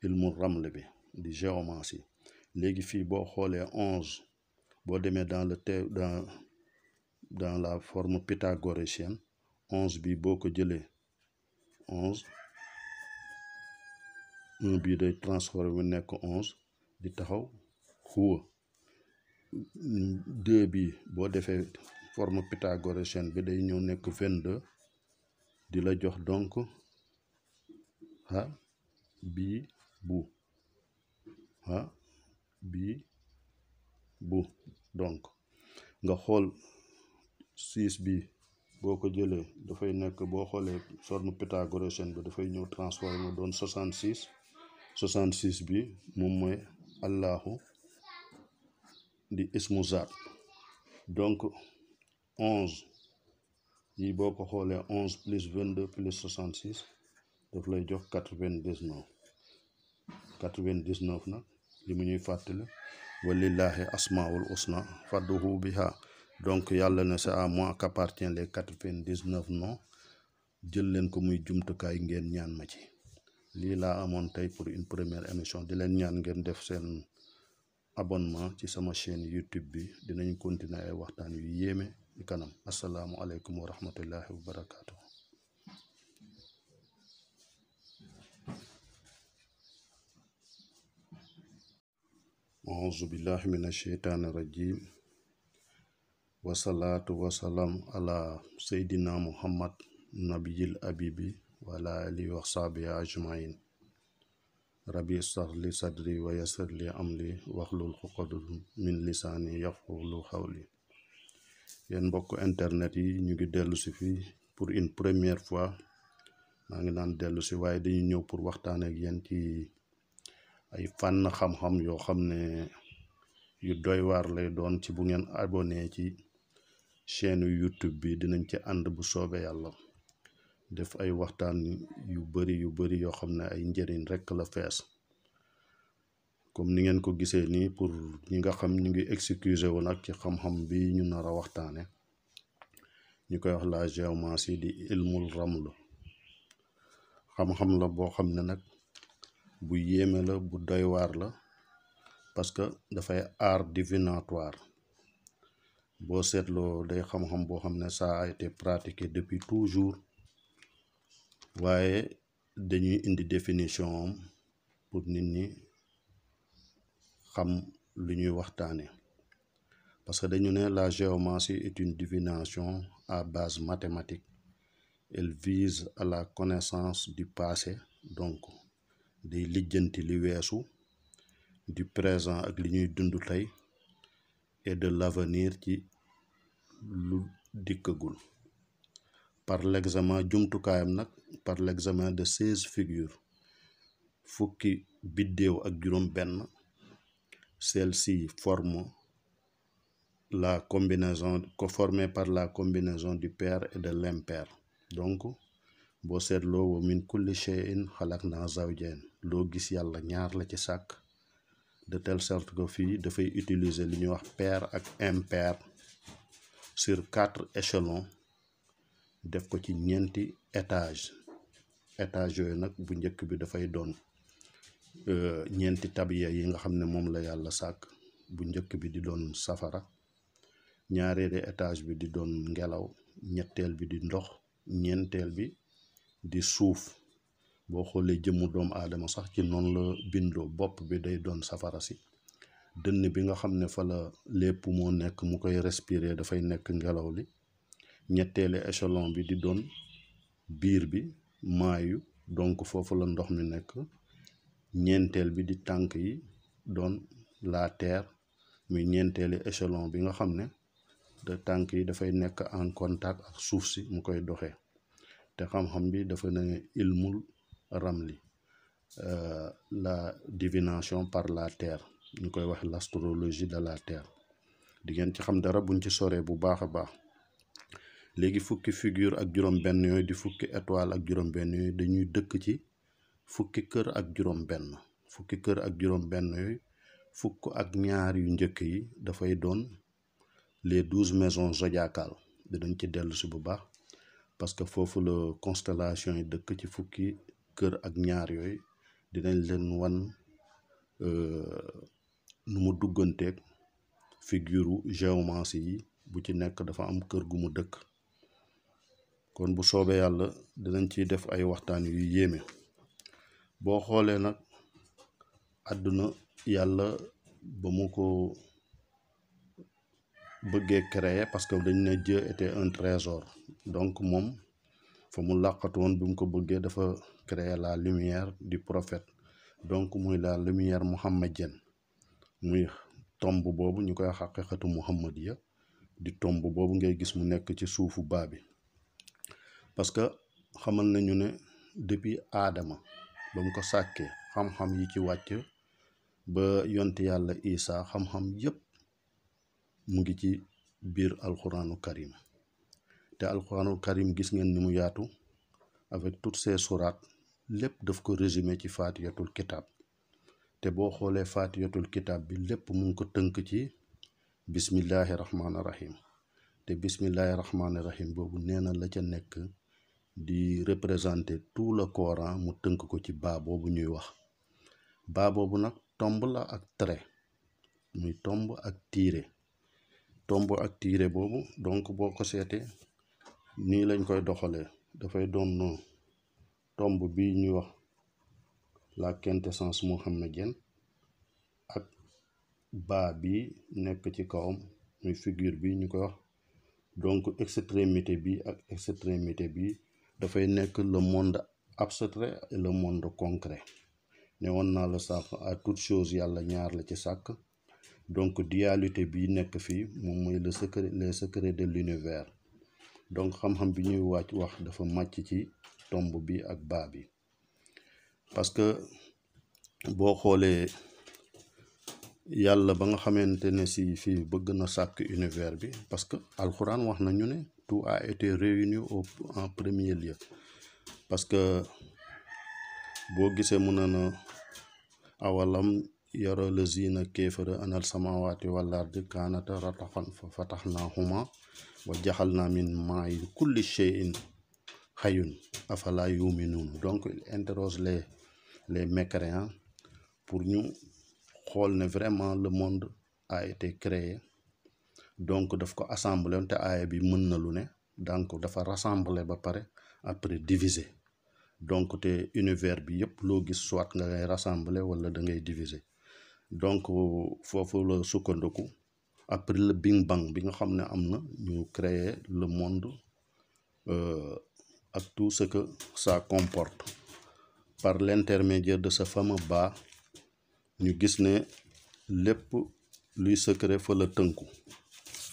ilmu raml bi di géomancie. léegi fii boo xoolee 11 boo demee dans la forme pythagoricienne 11 bi boo ko jëlee 11 1 bii day transformé bu nekk 11 di taxaw xuwa. 2 bi boo defee forme pythagoricienne bi day ñëw nekk 22 di la jox donc bii bu donc nga xool 6 bi boo ko jëlee dafay nekk, boo xoolee forme pythagoricienne bi dafay ñëw transformé doon 66. 66 bi moom mooy allahu di ismu zaat. donc 11 yi boo ko xoolee 11 plus 22 plus 66 daf lay jox 99. 99 nag li mu ñuy fàttali walillahi asmaul usna fadduhu biha. donc yàlla ne c'est à moi qu'appartient les 99 noms, jël leen ko muy jumtukaay ngeen ñaan ma ci. lii laa amoon tey pour une première émission. di leen ñaan ngeen def seen abonnement ci sama chaîne YouTube bi. dinañ continuer ay waxtaan yu yéeme ci kanam. asalaamualeykum wa rahmatullahi wa barakaatu. auzu billahi min asheytaani rajim. wasalaatu wasalaam ala seydina muhammad nabiyil abibi wala alihi wa sahbihi ajmain. rabbi ishrah li sadri wa yassir li amri wahlul uqdatan min lisaani yafqahu qawli. yéen mbokk internet yi ñu ngi dellu si fii pour une première fois. maa ngi naan dellu si waaye dañu ñëw pour waxtaan ak yéen ci ay fànn xam-xam yoo xam ne yu doy waar lay doon ci bu ngeen abonné ci chaîne YouTube bi. dinañ ci ànd bu soobee yàlla def ay waxtaan yu bari yoo xam ne ay njëriñ rekk la fees. comme ni ngeen ko gisee nii, pour ñi nga xam ñu ngi excusé wu nag ci xam-xam bi ñu nar a waxtaane, ñu koy wax la géomancie di ilmul raml. xam-xam la boo xam ne nag bu yéeme la, bu doy waar la, parce que dafay art divinatoire. boo seetloo day xam-xam boo xam ne ça a été pratiqué depuis toujours, waaye dañuy indi définition am pour nit ñi xam lu ñuy waxtaane. parce que dañu ne la géomancie est une divination à base mathématique. Elle vise à la connaissance du passé, donc day lijjanti li weesu, du présent ak li ñuy dund tey, et de l'avenir ci lu dikkagul. par l'examen jumtukaayam nag par l'examen de 16 figures, fukki biddéew ak juróom benn. celle-ci forme la combinaison formée par la combinaison du pair et de l'impair. donc boo seetloo wa min kulli shay'in xalaqnaa zawjayn, loo gis yàlla ñaar la ci sàkk, de telle sorte que fii dafay utiliser li ñuy wax pair ak impair sur 4 échelons, def ko ci ñeenti étage yooyu nag bu njëkk bi dafay doon ñeenti tabiya yi nga xam ne moom la yàlla sàkk, bu njëkk bi di doon safara, ñaareelu étage bi di doon ngelaw, ñetteel bi di ndox, ñeenteel bi di suuf. boo xoolee jëmmu doomu aadama sax ci noonu la bindoo, bopp bi day doon safara si, dënn bi nga xam ne fa la lépp moo nekk mu koy respirer dafay nekk ngelaw li, ñetteelu échelon bi di doon biir bi maayu, donc foofu la ndox mi nekk, ñeenteel bi di tànk yi doon la terre, muy ñeenteelu échelon bi nga xam ne de tànk yi dafay nekk en contact ak suuf si mu koy doxee. te xam-xam bi dafa ne ilmul ramli, la divination par la terre, ñu koy wax l'astrologie de la terre. di ngeen ci xam dara buñ ci soree bu baax a baax. léegi fukki figure ak juróom-benn yooyu di fukki étoile ak juróom-benn yooyu dañuy dëkk ci fukki kër ak juróom-benn. fukki kër ak juróom-benn yooyu fukk ak ñaar yu njëkk yi dafay doon les 12 maisons zodiacales. dinañ ci dellu si bu baax parce que foofu la constellation yi dëkk ci fukki kër ak ñaar yooyu. dinañ leen wan nu mu dugganteeg figure géomancie yi, bu ci nekk dafa am kër gu mu dëkk. kon bu soobee yàlla dinañ ciy def ay waxtaan yu yéeme. boo xoolee nag àdduna yàlla ba mu ko bëggee créer, parce que dañ ne Dieu était un trésor, donc moom fa mu làqatu woon bi mu ko bëggee dafa créer la lumière du prophète, donc muy la lumière mohammedienne, muy tomb boobu ñu koy xaqiqatu muhammadiya, di tomb boobu ngay gis mu nekk ci suufu baa bi. parce que xamal nañu ne depuis aadama ba mu ko sàkkee xam-xam yi ci wàcc ba yonti yàlla Isa, xam-xam yépp mu ngi ci biir alxuraanu karim. te alxuraanu karim gis ngeen ni mu yaatu, avec toutes ces sourates, lépp daf ko résumé ci faatiyatul kitab. te boo xoolee faatiyatul kitab bi lépp mu ngi ko tënk ci bismillahi rahmaani rahim. te bismillahi rahmaani rahim boobu nee na la ca nekk di représenter tout le Coran, mu tënk ko ci baa boobu ñuy wax. baa boobu nag tomb la ak trait, muy tomb ak tiire. tomb ak tiire boobu donc boo ko seetee nii lañ koy doxalee. dafay doon tomb bi ñuy wax la quintessence mohammedienne, ak baa bi nekk ci kawam muy figure bi ñu koy wax. donc extrémité bi ak extrémité bi dafay nekk le monde abstrait et le monde concret. ne woon naa la sax à toute chose yàlla ñaar la ci sàkk. donc dualité bi nekk fii moom mooy le secret, les secrets de l'univers. donc xam-xam bi ñuy wax dafa màcc ci tomb bi ak baa bi. parce que boo xoolee yàlla ba nga xamante ne si fii bëgg na sàkk univers bi, parce que alxuraan wax nañu ne tout a été réuni en premier lieu. parce que boo gisee mun na awalam yara lazina kéefara anal samawati wal ardi kaanata rataqan fa fatahnahuma wa jaxalna min maa'i kulli shay'in hayyun afala yu'minun. donc il interroge les mécréants pour ñu xool ne vraiment le monde a été créé. donc daf ko assemblé te aaya bi mën na lu ne, donc dafa rassemblé ba pare après diviser. donc te univers bi yëpp loo gis soit nga ngay rassembler wala da ngay diviser. donc foofu la sukkandiku. après le Big Bang bi nga xam ne am na, ñu créer le monde ak tout ce que ça comporte. par l'intermédiaire de ce fameux bas ñu gis ne lépp luy secret fa la tënku.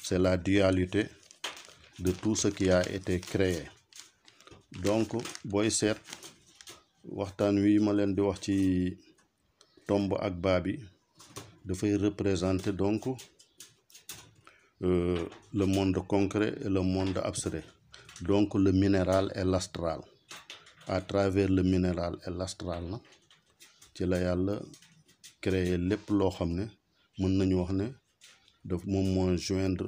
c'est la dualité de tout ce qui a été créé. donc booy seet waxtaan wi ma leen di wax ci tomb ak baa bi dafay représenter donc le monde concret et le monde abstrait, donc le minéral et l'astral. à travers le minéral et l'astral na ci la yàlla créer lépp loo xam ne mën nañu wax ne daf moom mooy joindre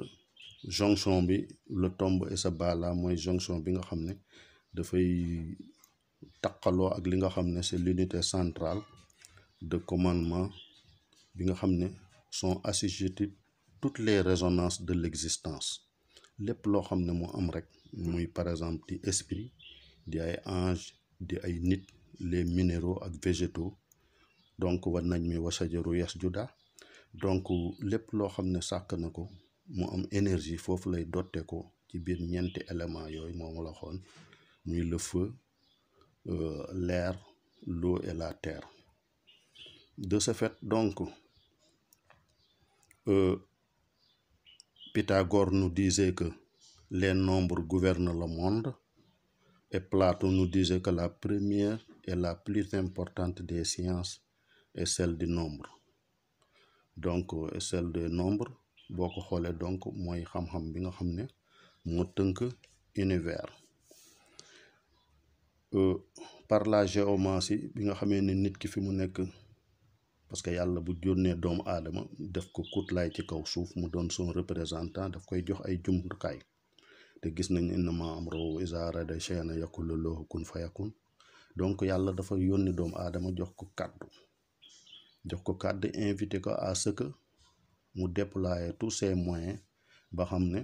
jonction bi. le tombe et ce bas là mooy jonction bi nga xam ne dafay taqaloo ak li nga xam ne c'est l'unité centrale de commandement bi nga xam ne sont assujettis toutes les résonances de l'existence lépp loo xam ne mu am rek muy par exemple di esprit di ay ange di ay nit les minéraux ak végétaux donc wan nañ mi wasajaru yasjuda donc lépp loo xam ne sàkk na ko mu am énergie foofu lay dotte ko ci biir ñeenti éléments yooyu moom la xoon muy le feu l'air l'eau et la terre. De ce fait donc Pythagore nous disait que les nombres gouvernent le monde et Platon nous disait que la première et la plus importante des sciences est celle du nombre. Donc celle des nombres boo ko xoolee donc mooy xam-xam bi nga xam ne moo tënk univers. Par la géomancie bi nga xamee ne nit ki fi mu nekk parce que yàlla bu jónnee doomu aadama def ko kutlaay ci kaw suuf mu doon son représentant daf koy jox ay jumtukaay te gis nañ innamaa amruhu izaa arada shay'an an yaqula lahu kun fayakun. Donc yàlla dafa yónni doomu aadama jox ko kàddu invité ko à ce que mu déployer tous ses moyens ba xam ne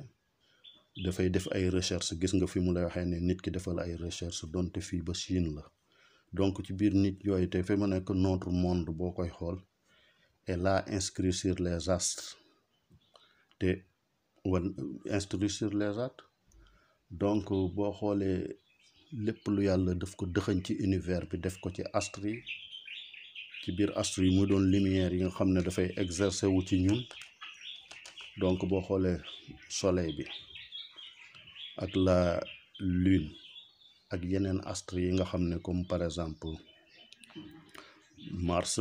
dafay def ay recherche. Gis nga fi mu lay waxee ne nit ki defal ay recherche donte fii ba Chine la. Donc ci biir nit yooyu te fi mu nekk notre monde boo koy xool est là inscrit sur les astres te inscrit sur les astres donc boo xoolee lépp lu yàlla daf ko dëxañ ci univers bi def ko ci astres yi ci biir astres yi mu doon lumière yi nga xam ne dafay exercer wu ci ñun. Donc boo xoolee soleil bi ak la lune ak yeneen astres yi nga xam ne comme par exemple Mars,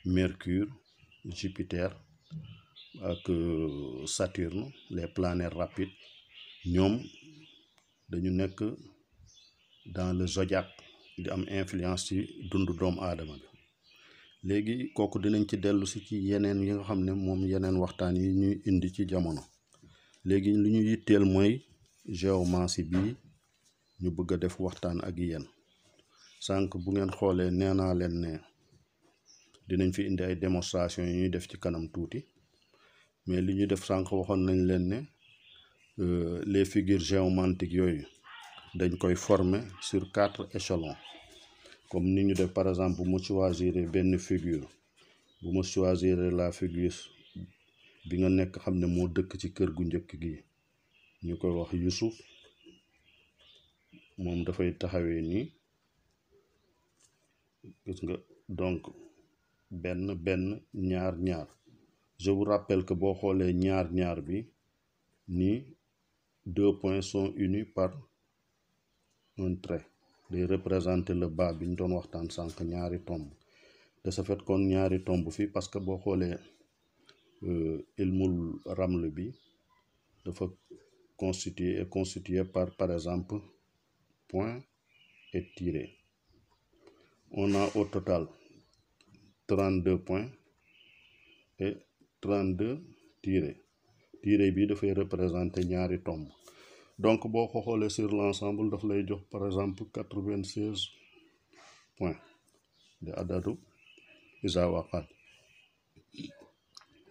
Mercure, Jupiter ak Saturne, les planètes rapides ñoom dañu nekk dans le zodiaque di am influence ci dundu doomu aadama bi. Léegi kooku dinañ ci dellu si ci yeneen yi nga xam ne moom yeneen waxtaan yi ñuy indi ci jamono. Léegi li ñu yitteel mooy géomancie bii ñu bëgg a def waxtaan ak yéen. Sànq bu ngeen xoolee nee naa leen ne dinañ fi indi ay démonstration yi ñuy def ci kanam tuuti mais li ñu def sànq waxoon nañ leen ne les figures géomantiques yooyu dañ koy former sur 4 échelons. Comme ni ñu def par exemple bu ma choisir benn figure bu ma choisir la figure bi nga nekk xam ne moo dëkk ci kër gu njëkk gi ñu koy wax Yusuf moom dafay taxawee nii gis nga donc benn ñaar je vous rappelle que boo xoolee ñaar bi nii 2 points sont unis par un trait day représenter le bas bi ñu doon waxtaan sànq ñaari tomb. De ce fait kon ñaari tomb fii parce que boo xoolee ilmul raml bi dafa constitué par exemple point et tiré. On a au total 32 points et 32 tirés. Tiré bi dafay représenter ñaari tomb. Donc boo ko xoolee sur l'ensemble daf lay jox par exemple 96 points de adadu isa waqat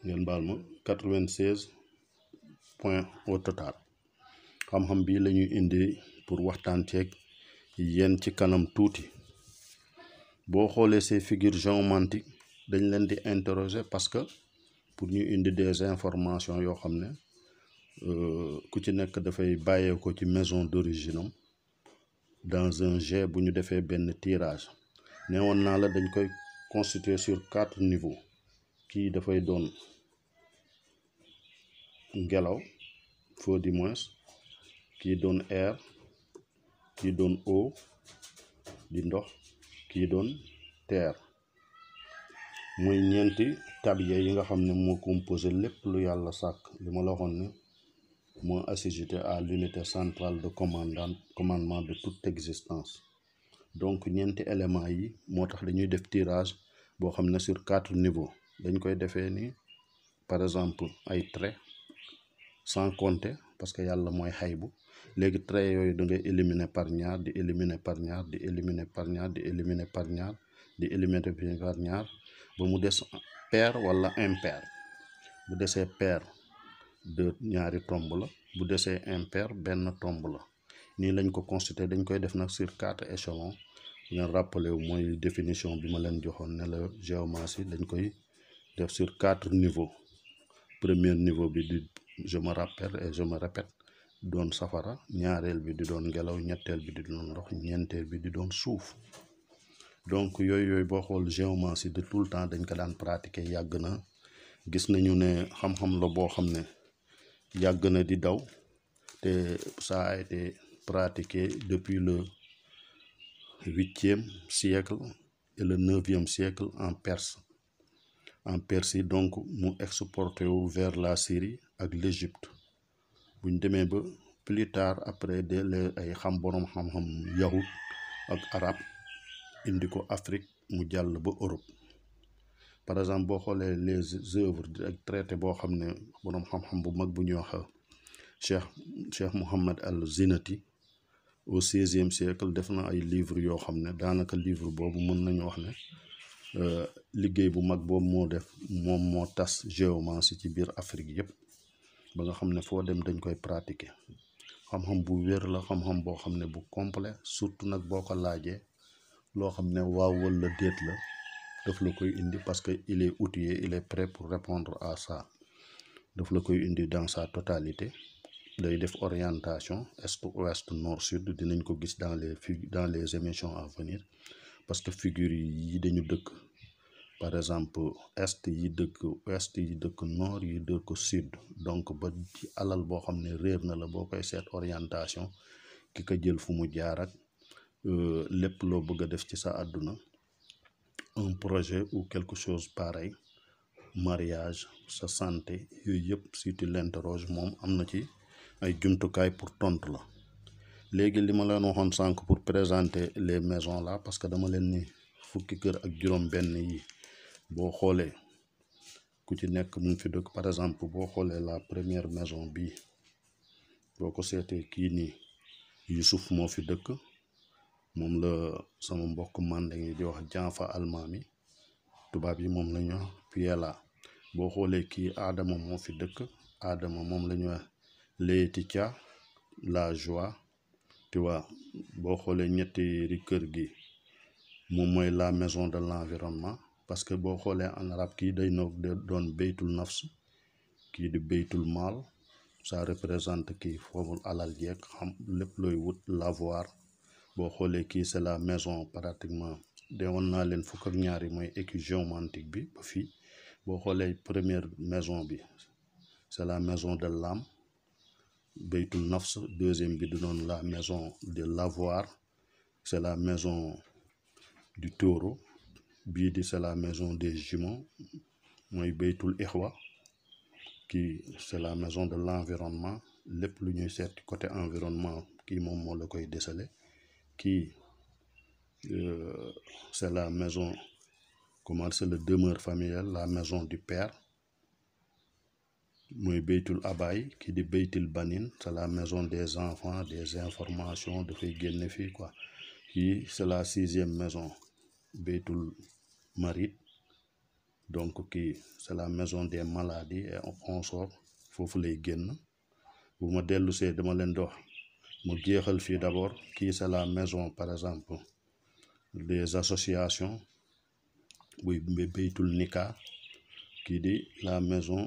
ngeen baal ma 96 points au total. Xam-xam bii la ñuy indi pour waxtaan ceeg yéen ci kanam tuuti. Boo xoolee ces figures géomantiques dañ leen di interroger parce que pour ñu indi des informations yoo xam ne ku ci nekk dafay bàyyee ko ci maison d'origine am dans un jet bu ñu defee benn tirage. Nee woon naa la dañ koy constituer sur 4 niveaux. Kii dafay doon ngelaw feu du moins, kii doon air, kii doon eau di ndox, kii doon terre. muy ñeenti tabiye yi nga xam ne moo composé lépp lu yàlla sàkk li ma la waxoon ne moo assujetti à l'unité centrale de commandement de toute existence. Donc ñeenti éléments yi moo tax dañuy def tirage boo xam ne sur 4 niveaux. Dañ koy defee ni par exemple ay traits sans compter parce que yàlla mooy xaybu. Léegi traits yooyu da ngay éliminer par ñaar di éliminer par ñaar di éliminer par ñaar di éliminer par ñaar di éliminer par ñaar ba mu des pair wala impair. bu desee pair de ñaari tomb la, bu desee impair benn tomb la. nii lañ ko constitué. dañ koy def nag sur 4 échelons. ngeen rappelé wu mooy définition bi ma leen joxoon ne la géomancie dañ koy def sur 4 niveaux. premier niveau bi di je me rappelle et je me répète doon safara, ñaareel bi di doon ngelaw, ñetteel bi di doon ndox, ñeenteel bi di doon suuf. donc yooyu boo xool géomancie de tout le temps dañ ko daan pratiquer, yàgg na. gis nañu ne xam-xam la boo xam ne yàgg na di daw te ça a été pratiqué depuis le 8e siècle et le 9e siècle en Perse. donc mu exporté wu vers la Syrie ak l'Égypte. buñ demee ba plus tard après ay borom xam-xam yahud ak arab indi ko Afrique mu jàll ba Europe. par exemple boo xoolee les œuvres ak traité boo xam ne borom xam-xam bu mag bu ñuy wax Cheikh Mohammed al-Zinati au 16e siècle def na ay livres yoo xam ne daanaka livre boobu mën nañu wax ne liggéey bu mag boobu moo tas géomancie ci biir Afrique yépp ba nga xam ne foo dem dañ koy pratiquer. xam-xam bu wér la, xam-xam boo xam ne bu complet, surtout nag boo ko laajee loo xam ne waaw wala déet la daf la koy indi parce que il est outillé, il est prêt pour répondre à ça. daf la koy indi dans sa totalité. day def orientation est ouest nord sud, dinañ ko gis dans les émissions à venir parce que figures yi dañu dëkk par exemple est yi dëkk ouest yi dëkk nord yi dëkk sud. donc ba ci alal boo xam ne réer na la boo koy seet orientation ki ko jël fu mu jaar ak lépp loo bëgg a def ci sa àdduna, un projet ou quelque chose pareil, mariage, sa santé, yooyu yëpp si tu l'interroges moom am na ci ay jumtukaay pour tontu la. léegi li ma leen waxoon sànq pour présenter les maisons là, parce que dama leen ni fukki kër ak juróom benn yi boo xoolee ku ci nekk mu ngi fi dëkk. par exemple boo xoolee la première maison bi boo ko seetee kii nii Yusuf moo fi dëkk, moom la sama mbokk mandeng yi di wax Janfa Almami, tubaab yi moom la ñu wax Piela. boo xoolee kii Adama moo fi dëkk, Adama moom la ñu wax Laetitia, la joie, tu vois. boo xoolee ñetti kër gi moom mooy la maison de l'environnement, parce que boo xoolee en arabe kii day doon Beytul Nafs, kii di Beytul Maal, ça représente kii foofu alal jeeg xam lépp looy wut l'avoir. boo xoolee kii c'est la maison pratiquement deewoon naa leen fukk ak ñaari mooy équipe géomantique bi ba fii. boo xoolee première maison bi c'est la maison de l'âme, Beytul Nafs. deuxième bi di doon la maison de l'avoir, c'est la maison du taureau. bii di c'est la maison des jumeaux, mooy Beytul Ixwa. kii c'est la maison de l'environnement, lépp lu ñuy seet côté environnement kii moom moo la koy déceler. kii c'est la maison, comment c'est le demeure familiale, la maison du père, mooy Beytul Abay. kii di Beytul Banin, c'est la maison des enfants, des informations, dafay génne fii quoi. kii c'est la 6e maison, Beytul Marid. donc kii c'est la maison des maladies et consorts, foofu lay génn. bu ma dellu see dama leen dox mu jeexal fii d'abord. kii c'est la maison par exemple des associations, buy Beytul Nika. kii di la maison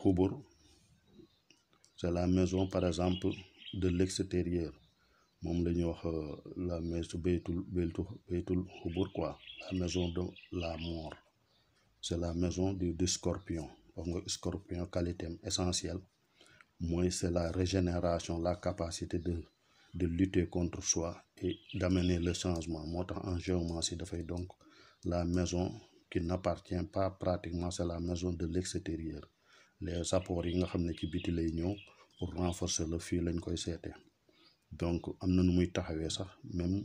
Xubur, c'est la maison par exemple de l'extérieur, moom la ñuy wax la maison Beytul Xubur quoi, la maison de la mort. c'est la maison du scorpion. wax nga scorpion qualité essentielle mooy c'est la régénération, la capacité de lutter contre soi et d'amener le changement. moo tax en géomancie dafay donc la maison qui n'appartient pas pratiquement, c'est la maison de l'extérieur. les apports yi nga xam ne ci biti lay ñëw pour renforcer le fii lañ koy seetee. donc am na nu muy taxawee sax même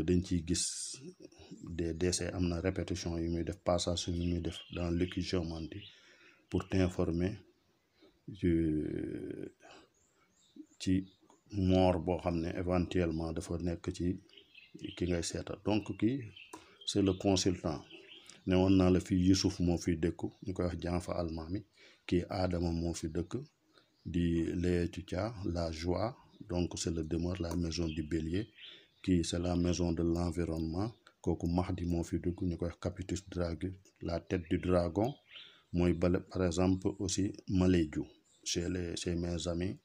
dañ ciy gis des décès, am na répétition yu muy def, passage yu muy def dans l'équipe géomantique pour t'informer ci mort boo xam ne éventuellement dafa nekk ci ki ngay seetal. donc kii c'est le consultant, ne woon naa la fii Yusuf moo fi dëkku ñu koy wax Janfa Almami kii Adama moo fi dëkk di Leetutia la joie donc c'est le demeure la maison du bélier kii c'est la maison de l'environnement kooku Mahdi moo fi dëkk ñu koy wax Capitus Dragus la tête du dragon mooy bale par exemple aussi Malédiou chez mes amis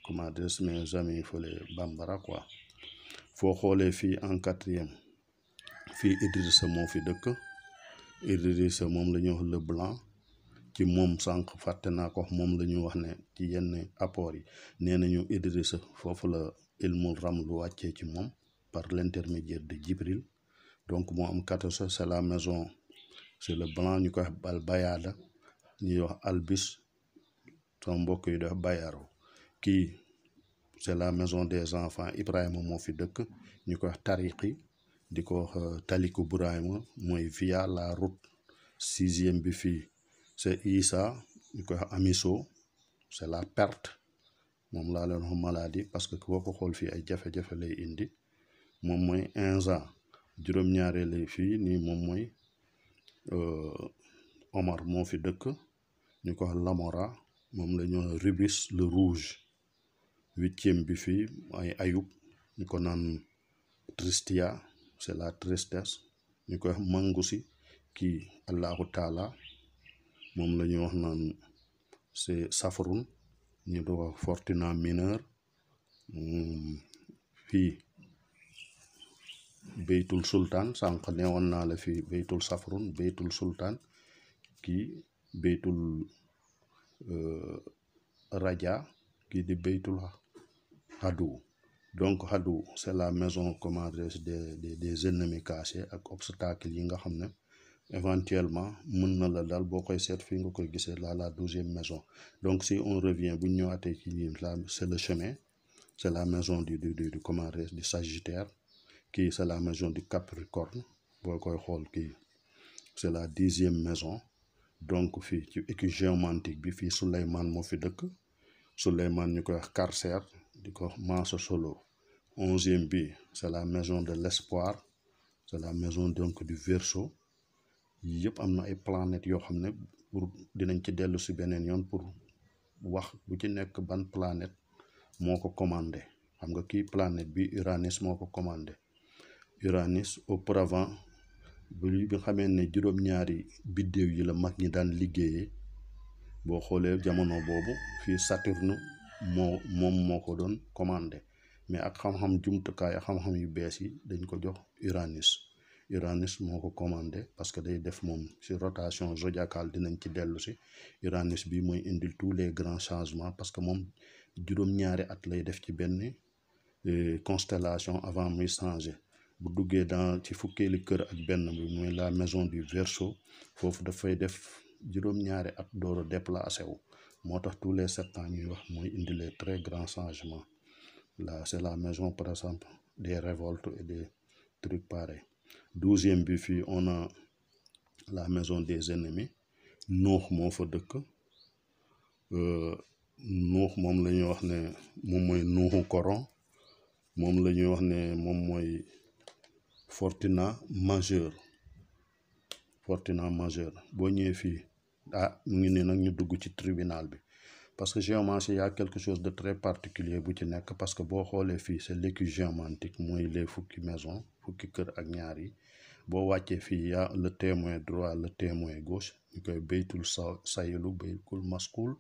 comment dire mes amis fële Bambara quoi foo xoolee fii en quatrième fii Idrissa moo fi dëkk Idrissa moom la ñuy wax le blanc ci moom sànq fàtte naa ko moom la ñu wax ne ci yenn apport yi nee nañu Idrissa foofu la ilmul ramlu wàccee ci moom par l'intermédiaire de Djibril donc moo am 14 c'est la maison c'est le blanc ñu koy wax al bayada ñuy wax albis sama mbokk yi def bayaro kii c'est la maison des enfants Ibrahima moo fi dëkk ñu koy wax tariqi di ko wax taliku Ibrahima mooy via la route 6e bi fii c'est Issa ñu koy wax Amiso c'est la perte moom laa leen wax maladie parce que boo ko xool fii ay jafe-jafe lay indi moom mooy Inza juróom-ñaaree lay fii nii moom mooy Omar moo fi dëkk ñu ko wax Lamora moom la ñu Rubis le rouge 8e bi fii ay Ayub ñu ko naan Tristia c'est la tristesse ñu koy wax Mangusi kii Allahu Taala moom la ñuy wax naan c'est Safrun ñu do wax Fortuna mineur fii Beytul Sultan sànq neewoon naa la fii Beytul Safrun Beytul Sultan kii Beytul Raja kii di Beytul Hadu donc Hadu c'est la maison comment dire des ennemis cachés ak obstacles yi nga xam ne éventuellement mën na la dal boo koy seet fii nga koy gisee la 12e maison donc si on revient bu ñu ñëwaatee ci ñi la c'est le chemin c'est la maison du comment dire du Sagittaire kii c'est la maison du Capricorne boo koy xool kii c'est la 10e maison donc fii ci équipe géomantique bi fii Souleymane moo fi dëkk Souleymane ñu koy wax Carcer di ko wax Mansa Solo 11e bi c'est la maison de l'espoir c'est la maison donc du Verseau yii yëpp am na ay planètes yoo xam ne pour dinañ ci dellu si beneen yoon pour wax bu ci nekk ban planète moo ko commandé xam nga kii planète bi Uranus moo ko commandé Uranus auparavant bu nga xamee ne juróom-ñaari biddéew yi la mag ñi daan liggéeyee boo xoolee jamono boobu fii Saturne moo ko doon commandé mais ak xam-xam jumtukaay ak xam-xam yu bees yi dañ ko jox Uranus moo ko commandé parce que day def moom ci rotation zodiacale dinañ ci dellu si Uranus bi mooy indil tous les grands changements parce que moom juróom-ñaari at lay def ci benn constellation avant muy changer bu duggee dans ci fukkeeli kër ak benn bi mooy la maison du Verseau foofu dafay def juróom-ñaari at door a déplacé wu moo tax tous les 7 ans ñuy wax mooy indi les très grands changements là c'est la maison par exemple des révoltes et des trucs pareils 12e bi fii on a la maison des ennemis Nuux moo fa dëkk Nuux moom la ñuy wax ne moom mooy Nuuxu Coron moom la ñuy wax ne moom mooy Fortuna majeure boo ñëwee fii mu ngi ne nag ñu dugg ci tribunal bi parce que géomancie y a quelque chose de très particulier bu ci nekk parce que boo xoolee fii c'est l'équipe géomantique mooy les fukki maison fukki kër ak ñaar yi boo wàccee fii y a le témoin droit le témoin gauche ñu koy Beytul Sayilu Beytul Maskul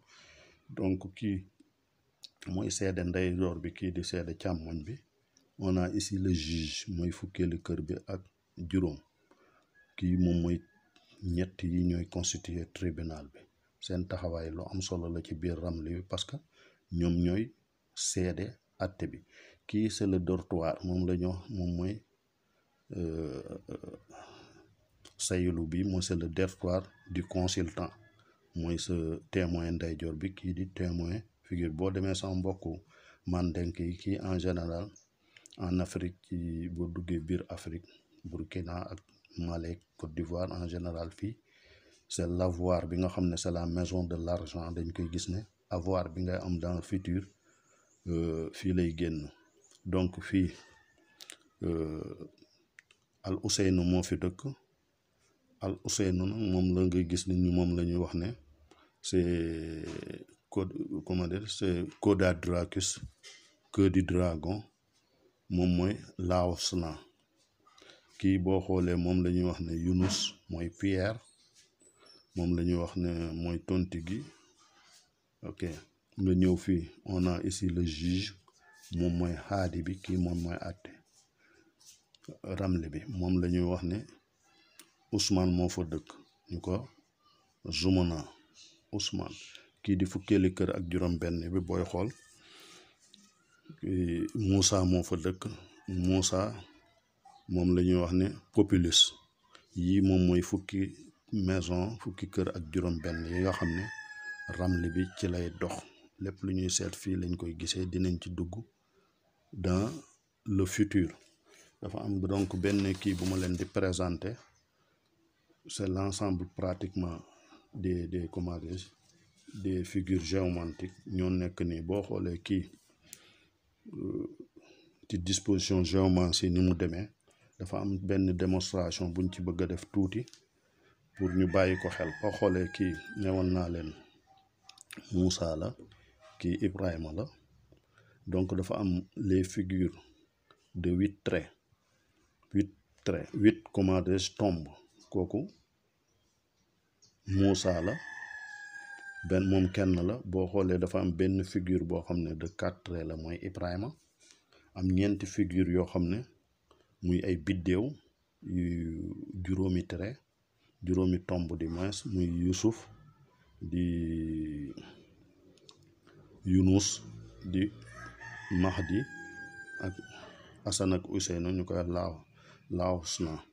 donc kii mooy seede ndeyjoor bi kii di seede càmmoñ bi on a ici le juge mooy fukkeelu kër bi ak juróom kii moom mooy ñett yi ñooy constituer tribunal bi seen taxawaay lu am solo la ci biir ramli bi parce que ñoom ñooy seede àtte bi kii c'est le dortoir moom la ñu wax moom mooy sayilu bi mooy c'est le dortoir du consultant mooy sa témoin ndeyjoor bi kii di témoin figure boo demee sama mbokku mandenk yi kii en général en Afrique ci boo duggee biir Afrique Burkina ak Mali Côte d'Ivoire en général fii c'est l'avoir bi nga xam ne c'est la maison de l'argent dañ koy gis ne avoir bi ngay am dans le futur fii lay génn donc fii Al Ousseynou moo fi dëkk al Ousseynou nag moom la nga gis ni moom la ñuy wax ne c'est comment dire, c'est Codadracus, queue du dragon, moom mooy Laosna. kii boo xoolee moom la ñuy wax ne Yunus mooy Pierre, moom la ñuy wax ne mooy Tontigi. ok nga ñëw fii on a ici le juge, moom mooy Haadi bi, kii moom mooy àtte. Ramli bi moom la ñuy wax ne Ousmane moo fa dëkk, ñu ko Zumana Ousmane. kii di fukkeeli kër ak juróom benn bi booy xool Moussa moo fa dëkk. Moussa moom la ñuy wax ne Populus. yii moom mooy fukki maison, fukki kër ak juróom benn yi nga xam ne Ramli bi ci lay dox. lépp lu ñuy seet fii lañ koy gisee, dinañ ci dugg dans le futur. dafa am donc benn kii bu ma leen di présenter, c'est l'ensemble pratiquement des comment dire, des figures géomantiques ñoo nekk nii. boo xoolee kii ci disposition géomancie ni mu demee, dafa am benn démonstration buñ ci bëgg a def tuuti pour ñu bàyyi ko xel. boo xoolee kii newoon naa leen Moussa la, kii Ibrahima la. donc dafa am les figures de 8 traits, 8 comment dire tombes. kooku Moussa la, benn moom kenn la. boo xoolee dafa am benn figure boo xam ne de 4 traits la, mooy Ibrahima. am ñeenti figure yoo xam ne muy ay biddéew yu juróomi trait, juróomi tomb di moins, muy Yusuf di Yunus di Mahdi ak Hassan ak Ousseynou, ñu koy Laosna.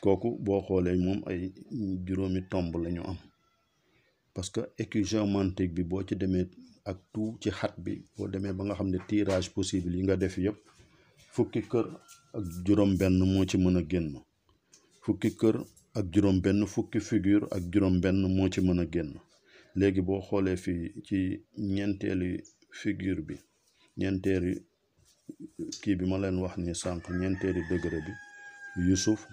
kooku boo xoolee moom ay juróomi tomb la ñu am, parce que écu géomantique bi boo ci demee ak tout ci xat bi, boo demee ba nga xam ne tirage possible yi nga def yëpp, fukki kër ak juróom benn moo ci mën a génn. fukki kër ak juróom benn, fukki figure ak juróom benn moo ci mën a génn. léegi boo xoolee fii ci ñeenteeli figure bi, ñeenteeli kii bi ma leen wax ni sànq, ñeenteeli degré bi, Yusuf,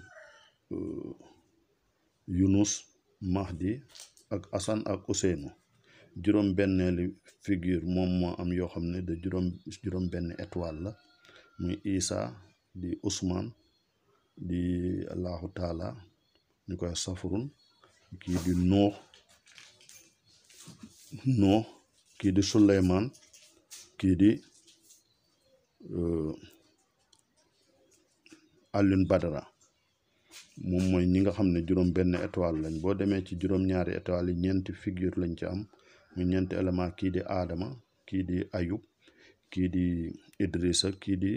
Yunus, Mahdi ak Hassan ak Ousseynou. juróom benneeli figure moom moo am yoo xam ne de juróom benn étoile la, muy Isa di Ousmane di Allahu Taala, ñu koy Safrun. kii di Nuux, kii di Suleymaan, kii di Alioune Badara. moom mooy ñi nga xam ne juróom benn étoile lañ. boo demee ci juróom ñaari étoiles yi ñeenti figure lañ ci am, mu ñeenti élément, kii di Adama, kii di Ayub, kii di Idrissa, kii di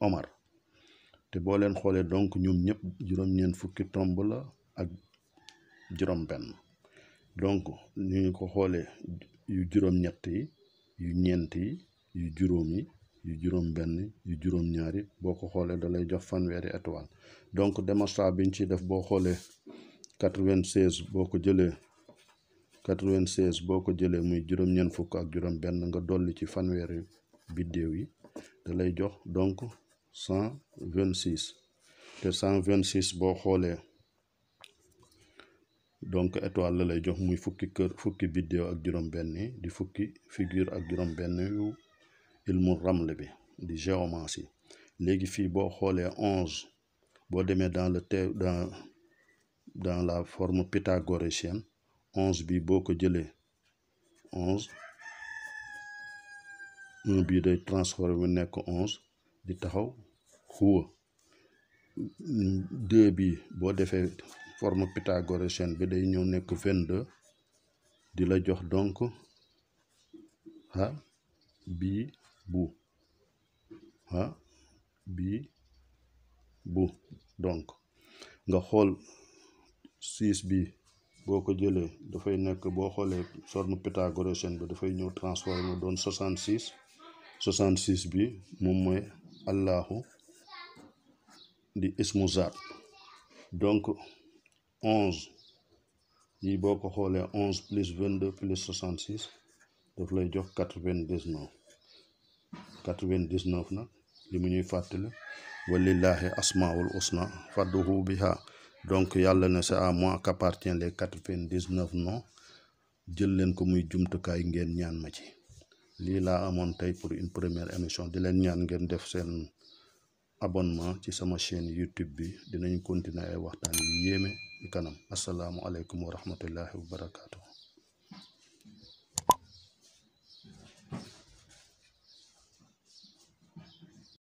Omar. te boo leen xoolee donc ñoom ñëpp juróom-ñeent fukki tomb la ak juróom benn. donc ni ñu ko xoolee yu juróom-ñett yi, yu ñeent yi, yu juróom yi, yu juróom benn, yu juróom ñaari, boo ko xoolee da lay jox fanweeri étoile. donc démonstration bi ñu ciy def, boo xoolee 96 boo ko jëlee 96 boo ko jëlee muy juróom-ñeent fukk ak juróom benn, nga dolli ci fanweeri biddéew yi, da lay jox donc 126. te 126 boo xoolee donc étoile la lay jox, muy fukki kër, fukki biddéew ak juróom benn yi, di fukki figure ak juróom benn yu ilmu raml bi di géomancie. léegi fii boo xoolee 11, boo demee dans le dans la forme pythagoréenne, 11 bi boo ko jëlee 11, 1 bii day transformé bu nekk 11 di taxaw xuwa. 2 bi boo defee forme pythagoréenne bi day ñëw nekk 22 di la jox donc ha bii bu donc nga xool 6 bi boo ko jëlee dafay nekk, boo xoolee forme pythagoréenne bi dafay ñëw transformé doon 66. 66 bi moom mooy Allahu di ismu zaat. donc 11 yi boo ko xoolee 11 plus 22 plus 66 daf lay jox 99. 99 nag li mu ñuy fàttali, walillahi asmaul usna fadduhu biha. donc yàlla ne c'est à moi qu'appartient les 99 non jël leen ko muy jumtukaay ngeen ñaan ma ci. lii laa amoon tey pour une première émission di leen ñaan ngeen def seen abonnement ci sama chaîne YouTube bi dinañ continuer ay waxtaan yu yéeme ci kanam. asalaamualeykum wa rahmatullahi wa barakaatu.